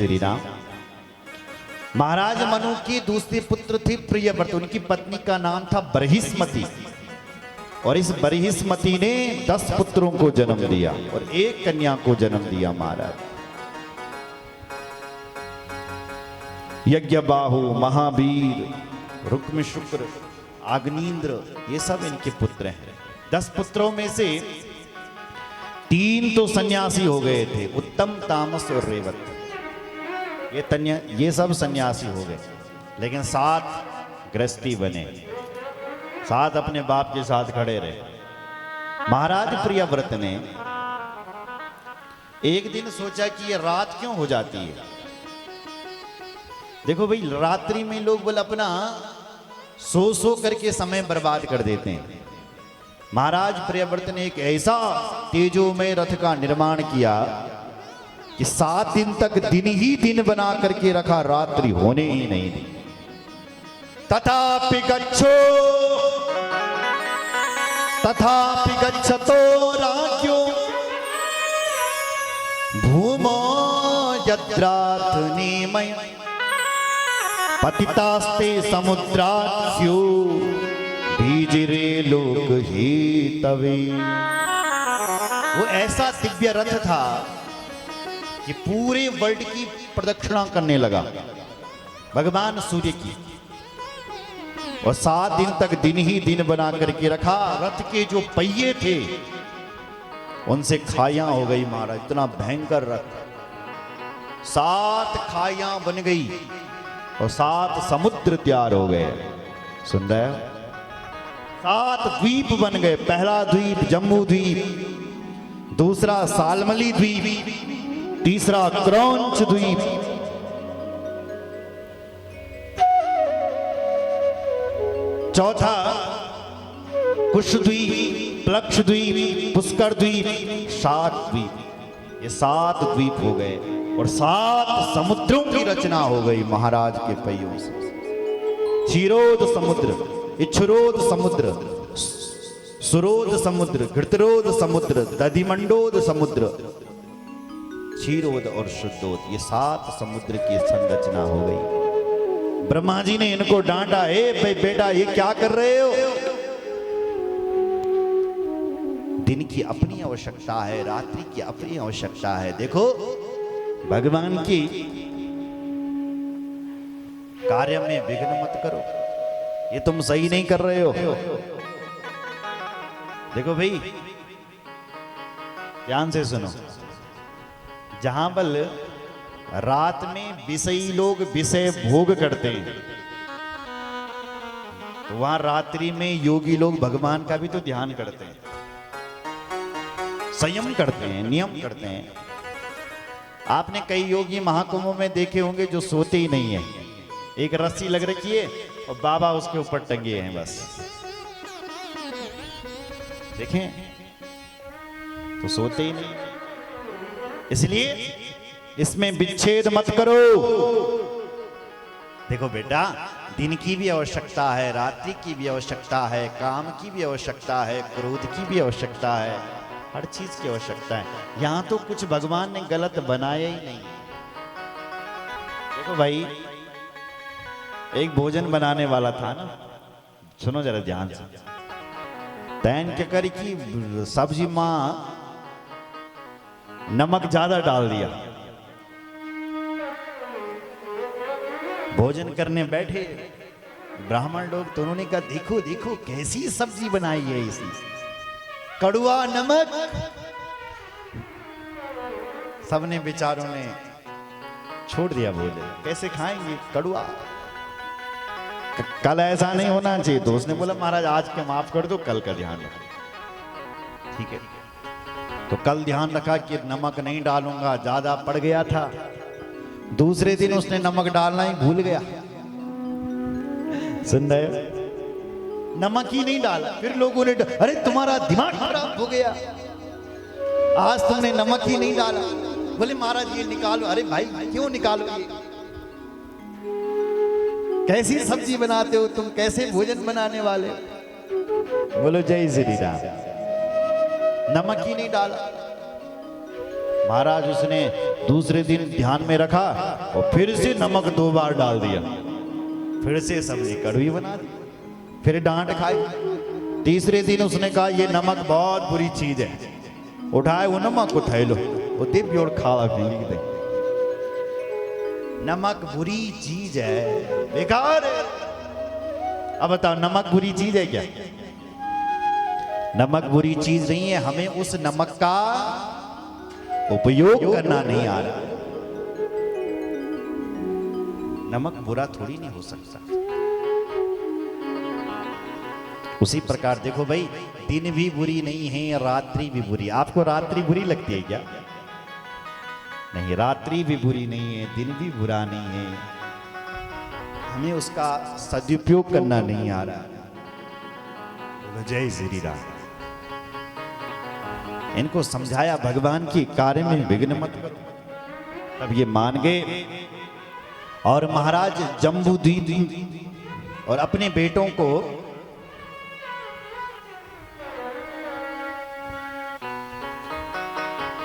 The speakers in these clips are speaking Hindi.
श्री राम। महाराज मनु की दूसरी पुत्र थी प्रियव्रत, उनकी पत्नी का नाम था बरहिस्मती, और इस बरहिस्मती ने 10 पुत्रों को जन्म दिया और एक कन्या को जन्म दिया। महाराज यज्ञबाहु, महावीर, रुक्म शुक्र, अग्निंद्र, ये सब इनके पुत्र हैं। 10 पुत्रों में से 3 तो सन्यासी हो गए थे, उत्तम, तामस और रेवत। ये सब सन्यासी हो गए, लेकिन 7 गृहस्थी बने, 7 अपने बाप के साथ खड़े रहे। महाराज प्रियव्रत ने एक दिन सोचा कि ये रात क्यों हो जाती है। देखो भाई, रात्रि में लोग बोले अपना सो करके समय बर्बाद कर देते हैं। महाराज प्रियव्रत ने एक ऐसा तेजोमय रथ का निर्माण किया कि 7 दिन तक दिन ही दिन बना करके रखा, रात्रि होने ही नहीं दी। तथापि गच्छतो राज्यो भूमो यद्रात निमय पतितास्ते समुद्रात्स्यो भीजिरे लोक ही तवे। वो ऐसा दिव्य रथ था कि पूरे वर्ल्ड की प्रदक्षिणा करने लगा, भगवान सूर्य की, और 7 दिन तक दिन ही दिन बना करके रखा। रथ के जो पहिए थे उनसे खाइयां हो गई महाराज, इतना भयंकर रथ। 7 खाइयां बन गई और 7 समुद्र तैयार हो गए। सुन रहे हो? 7 द्वीप बन गए। पहला द्वीप जम्बू द्वीप, दूसरा सालमली द्वीप, तीसरा क्रौंच द्वीप, चौथा कुशद्वीप, प्लक्षद्वीप, पुष्कर द्वीप, 7 द्वीप। ये 7 द्वीप हो गए और 7 समुद्रों की रचना हो गई महाराज के पहियों से। क्षीरोद समुद्र, इच्छुरोद समुद्र, सुरोद समुद्र, घृतरोद समुद्र, दधिमंडोद समुद्र, क्षीरोद और शुद्धोद, ये 7 समुद्र की संरचना हो गई। ब्रह्मा जी ने इनको डांटा, ए बेटा ये क्या कर रहे हो? दिन की अपनी आवश्यकता है, रात्रि की अपनी आवश्यकता है। देखो, भगवान की कार्य में विघ्न मत करो, ये तुम सही नहीं कर रहे हो। देखो भाई, ध्यान से सुनो, जहां बल रात में विषयी लोग विषय भोग करते हैं, तो वहां रात्रि में योगी लोग भगवान का भी तो ध्यान करते हैं, संयम करते हैं, नियम करते हैं। आपने कई योगी महाकुंभों में देखे होंगे जो सोते ही नहीं है, एक रस्सी लग रखी है और बाबा उसके ऊपर टंगे हैं, बस देखें तो सोते ही नहीं। इसलिए इसमें विच्छेद मत करो। देखो बेटा, दिन की भी आवश्यकता है, रात्रि की भी आवश्यकता है, काम की भी आवश्यकता है, क्रोध की भी आवश्यकता है, हर चीज की आवश्यकता है। यहां तो कुछ भगवान ने गलत बनाया ही नहीं। देखो भाई, एक भोजन बनाने वाला था ना, सुनो जरा ध्यान से। तैन के करी की सब्जी मां नमक ज्यादा डाल दिया। भोजन करने बैठे ब्राह्मण लोग, तो उन्होंने कहा देखो देखो कैसी सब्जी बनाई है इसने, कड़ुआ नमक। सबने बेचारों ने छोड़ दिया भोजन, कैसे खाएंगे कड़ुआ। कल ऐसा नहीं होना चाहिए। तो उसने बोला महाराज आज के माफ कर दो, कल का ध्यान रखो। ठीक है, तो कल ध्यान रखा कि नमक नहीं डालूंगा, ज्यादा पड़ गया था। दूसरे दिन उसने नमक डालना ही भूल गया। सुन रहे हो? नमक ही नहीं डाला। फिर लोगों ने अरे तुम्हारा दिमाग खराब हो गया, आज तुमने नमक ही नहीं डाला। बोले महाराज ये निकालो। अरे भाई क्यों निकालो, ये कैसी सब्जी बनाते हो तुम, कैसे भोजन बनाने वाले? बोलो जय श्री राम। नमक ही नहीं डाला। महाराज उसने दूसरे दिन ध्यान में रखा और फिर से नमक 2 बार डाल दिया, फिर से सब्जी कड़वी बना दी, फिर डांट खाई। तीसरे दिन उसने कहा ये नमक बहुत बुरी चीज है, उठाए वो नमक को थैलो वो दिव्य और खावा पी दे। नमक बुरी चीज है, बेकार है। अब बताओ नमक बुरी चीज है क्या? नमक बुरी चीज नहीं है, हमें उस नमक का उपयोग करना नहीं आ रहा। नमक बुरा थोड़ी नहीं हो सकता। उसी प्रकार देखो भाई, दिन भी बुरी नहीं है, रात्रि भी बुरी। आपको रात्रि बुरी लगती है क्या? नहीं, रात्रि भी बुरी नहीं है, दिन भी बुरा नहीं है, हमें उसका सदुपयोग करना नहीं आ रहा। जय श्री राम। इनको समझाया भगवान की कार्य में विघ्न मत करो, तब ये मान गए। और महाराज जम्बूद्वीप और अपने बेटों को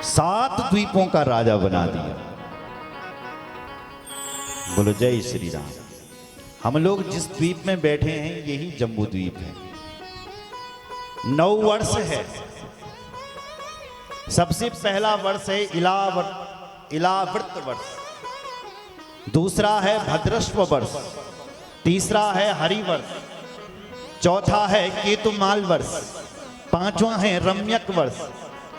सात द्वीपों का राजा बना दिया। बोलो जय श्री राम। हम लोग जिस द्वीप में बैठे हैं यही जम्बू द्वीप है। 9 वर्ष है। सबसे पहला वर्ष है इलावर्त वर्ष, दूसरा है भद्रश्व वर्ष, तीसरा है हरिवर्ष, चौथा है केतुमाल वर्ष, पांचवा है रम्यक वर्ष,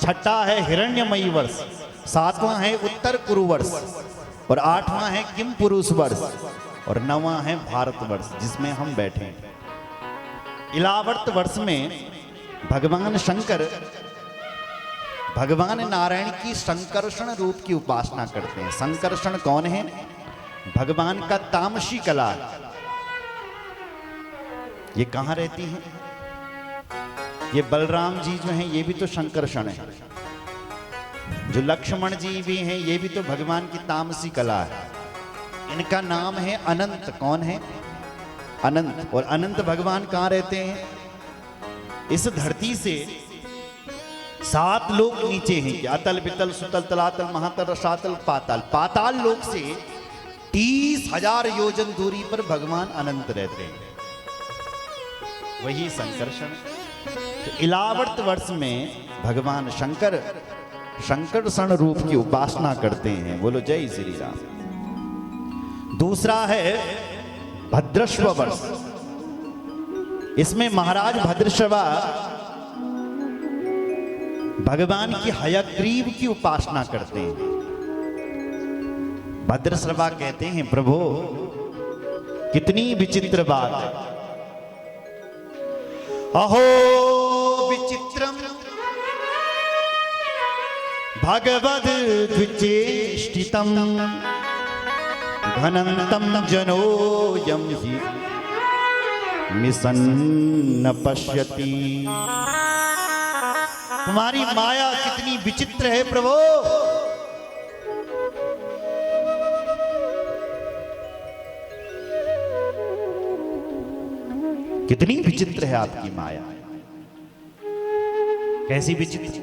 छठा है हिरण्यमयी वर्ष, सातवां है उत्तर कुरु वर्ष और आठवां है किम पुरुष वर्ष और 9वां है भारत वर्ष जिसमें हम बैठे हैं। इलावर्त वर्ष में भगवान शंकर भगवान नारायण की संकर्षण रूप की उपासना करते हैं। संकर्षण कौन है? भगवान का तामसी कला। ये कहां रहती है? ये बलराम जी जो हैं ये भी तो संकर्षण है, जो लक्ष्मण जी भी हैं ये भी तो भगवान की तामसी कला है। इनका नाम है अनंत। कौन है? अनंत। और अनंत भगवान कहां रहते हैं? इस धरती से 7 लोक नीचे हैं। अतल वितल सुतल तलातल महातल रसातल पाताल। पाताल लोक से 30,000 योजन दूरी पर भगवान अनंत रहते हैं, वही संकर्षण। तो इलावर्त वर्ष में भगवान शंकर संकर्षण रूप की उपासना करते हैं। बोलो जय श्री राम। दूसरा है भद्रश्व वर्ष। इसमें महाराज भद्रश्वा भगवान की हयग्रीव की उपासना करते हैं। भद्रश्वा कहते हैं प्रभु कितनी विचित्र बात है। अहो विचित्रम भगवद द्विचेष्टितम घनंतम जनोयम हि मिसन्न पश्यति। तुम्हारी माया कितनी विचित्र है प्रभु। कितनी विचित्र है आपकी माया। कैसी विचित्र?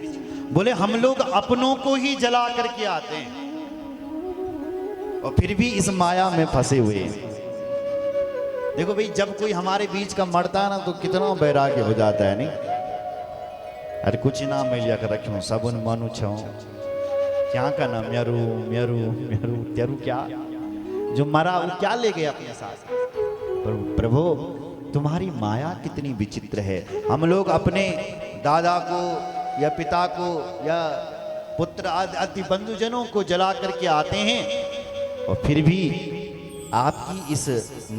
बोले हम लोग अपनों को ही जला करके आते हैं और फिर भी इस माया में फंसे हुए हैं। देखो भाई, जब कोई हमारे बीच का मरता है ना तो कितना वैराग्य हो जाता है, नहीं? अरे कुछ ना मिल जाकर रखूं सबुन मनु छो क्या का ना म्यरू म्यरू म्यरू तेरू। क्या जो मरा वो क्या ले गए अपने साथ? प्रभु तुम्हारी माया कितनी विचित्र है। हम लोग अपने दादा को या पिता को या पुत्र आदि बंधुजनों को जला करके आते हैं और फिर भी आपकी इस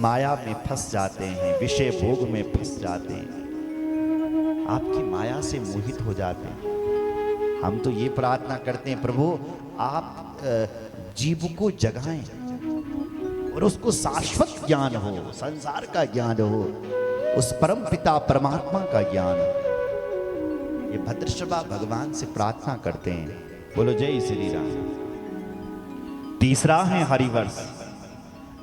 माया में फंस जाते हैं, विषय भोग में फंस जाते हैं, आपकी माया से मोहित हो जाते हैं। हम तो ये प्रार्थना करते हैं प्रभु आप जीव को जगाएं और उसको शाश्वत ज्ञान हो, संसार का ज्ञान हो, उस परम पिता परमात्मा का ज्ञान हो। ये भद्रश्वा भगवान से प्रार्थना करते हैं। बोलो जय श्री राम। तीसरा है हरिवर्ष।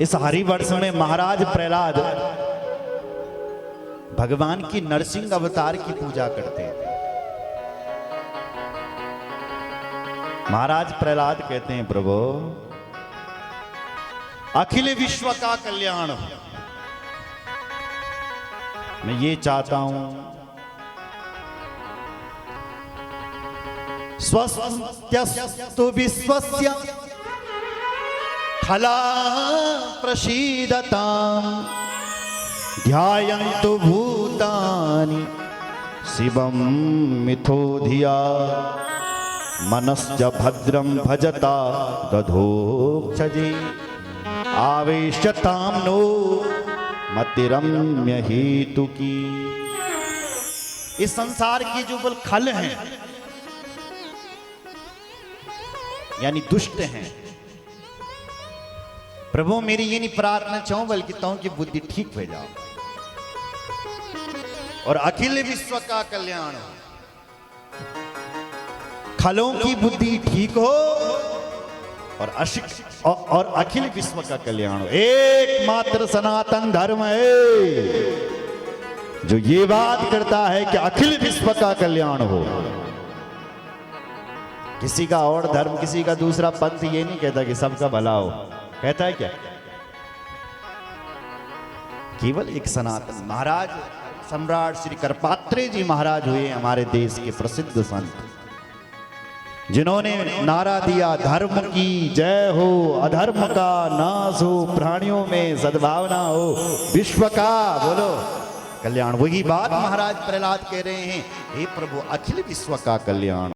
इस हरिवर्ष में महाराज प्रहलाद भगवान की नरसिंह अवतार की पूजा करते हैं। महाराज प्रहलाद कहते हैं प्रभु अखिल विश्व का कल्याण हो। मैं ये चाहता हूं स्वस्त्यस्तु विश्वस्य खला प्रसीदताम् ध्यायन्तु भूतानि शिवं मिथो धिया मनश्च भद्रं भजता दधोक्षजे आवेश्यतां नो मतिरम्य हेतु की। इस संसार की जो बल खल हैं यानी दुष्ट हैं, प्रभु मेरी ये नहीं प्रार्थना चाहूं बल्कि ताऊं की बुद्धि ठीक हो जाओ और अखिल विश्व का कल्याण हो। खलों की बुद्धि ठीक हो और अखिल विश्व का कल्याण हो। एकमात्र सनातन धर्म है जो ये बात करता है कि अखिल विश्व का कल्याण हो। किसी का और धर्म, किसी का दूसरा पंथ ये नहीं कहता कि सबका भला हो, कहता है क्या? केवल एक सनातन। महाराज सम्राट श्री करपात्रे जी महाराज हुए हमारे देश के प्रसिद्ध संत, जिन्होंने नारा दिया धर्म की जय हो, अधर्म का नाश हो, प्राणियों में सद्भावना हो, विश्व का बोलो कल्याण। वही बात महाराज प्रहलाद कह रहे हैं, हे प्रभु अखिल विश्व का कल्याण।